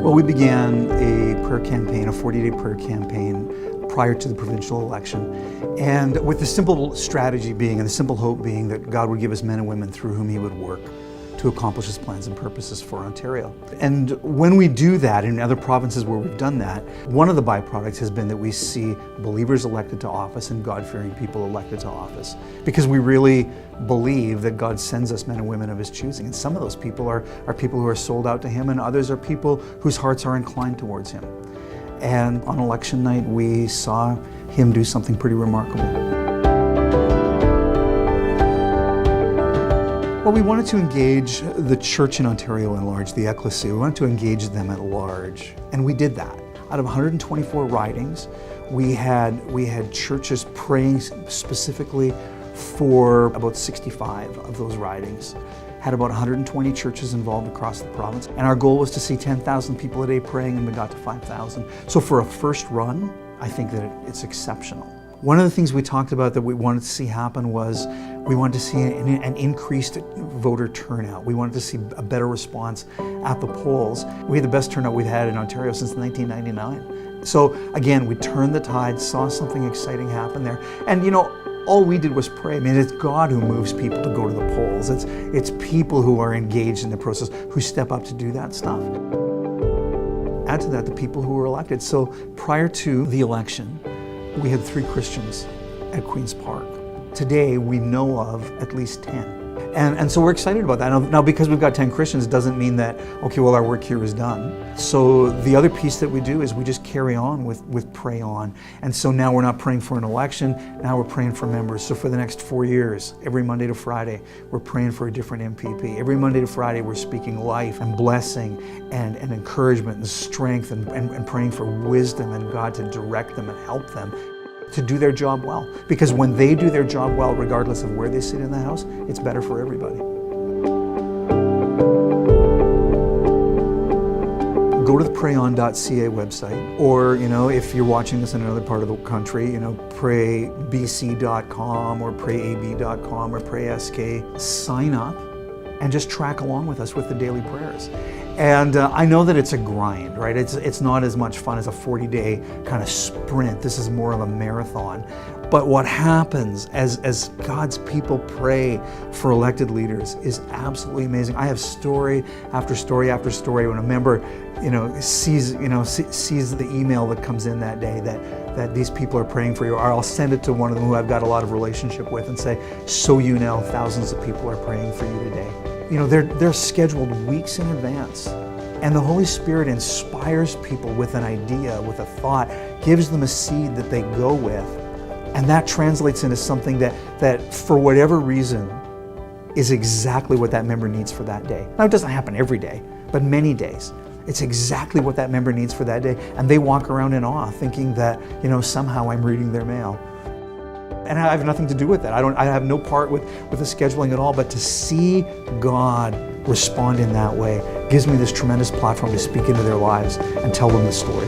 Well, we began a prayer campaign, a 40-day prayer campaign prior to the provincial election, and with the simple strategy being, and the simple hope being, that God would give us men and women through whom He would work to accomplish His plans and purposes for Ontario. And when we do that in other provinces where we've done that, one of the byproducts has been that we see believers elected to office and God-fearing people elected to office, because we really believe that God sends us men and women of His choosing. And some of those people are people who are sold out to Him, and others are people whose hearts are inclined towards Him. And on election night, we saw Him do something pretty remarkable. Well, we wanted to engage the church in Ontario at large, the ecclesia. We wanted to engage them at large, and we did that. Out of 124 ridings, we had churches praying specifically for about 65 of those ridings. Had about 120 churches involved across the province, and our goal was to see 10,000 people a day praying, and we got to 5,000. So for a first run, I think that it's exceptional. One of the things we talked about that we wanted to see happen was we wanted to see an increased voter turnout. We wanted to see a better response at the polls. We had the best turnout we've had in Ontario since 1999. So again, we turned the tide, saw something exciting happen there. And you know, all we did was pray. I mean, it's God who moves people to go to the polls. It's people who are engaged in the process, who step up to do that stuff. Add to that the people who were elected. So prior to the election, we had 3 Christians at Queen's Park. Today, we know of at least 10. And so we're excited about that. Now, because we've got 10 Christians doesn't mean that, okay, well, our work here is done. So the other piece that we do is we just carry on with Pray On. And so now we're not praying for an election, now we're praying for members. So for the next 4 years, every Monday to Friday, we're praying for a different MPP. Every Monday to Friday, we're speaking life and blessing and encouragement and strength and praying for wisdom and God to direct them and help them to do their job well. Because when they do their job well, regardless of where they sit in the house, it's better for everybody. Go to the prayon.ca website, or if you're watching this in another part of the country, praybc.com or prayab.com or praysk. Sign up and just track along with us with the daily prayers. And I know that it's a grind, right? It's not as much fun as a 40-day kind of sprint. This is more of a marathon. But what happens as God's people pray for elected leaders is absolutely amazing. I have story after story after story when a member, sees the email that comes in that day that these people are praying for you, or I'll send it to one of them who I've got a lot of relationship with and say, so thousands of people are praying for you today. They're scheduled weeks in advance, and the Holy Spirit inspires people with an idea, with a thought, gives them a seed that they go with, and that translates into something that for whatever reason is exactly what that member needs for that day. Now, it doesn't happen every day, but many days. It's exactly what that member needs for that day, and they walk around in awe thinking that, somehow I'm reading their mail. And I have nothing to do with that. I have no part with the scheduling at all, but to see God respond in that way gives me this tremendous platform to speak into their lives and tell them the story.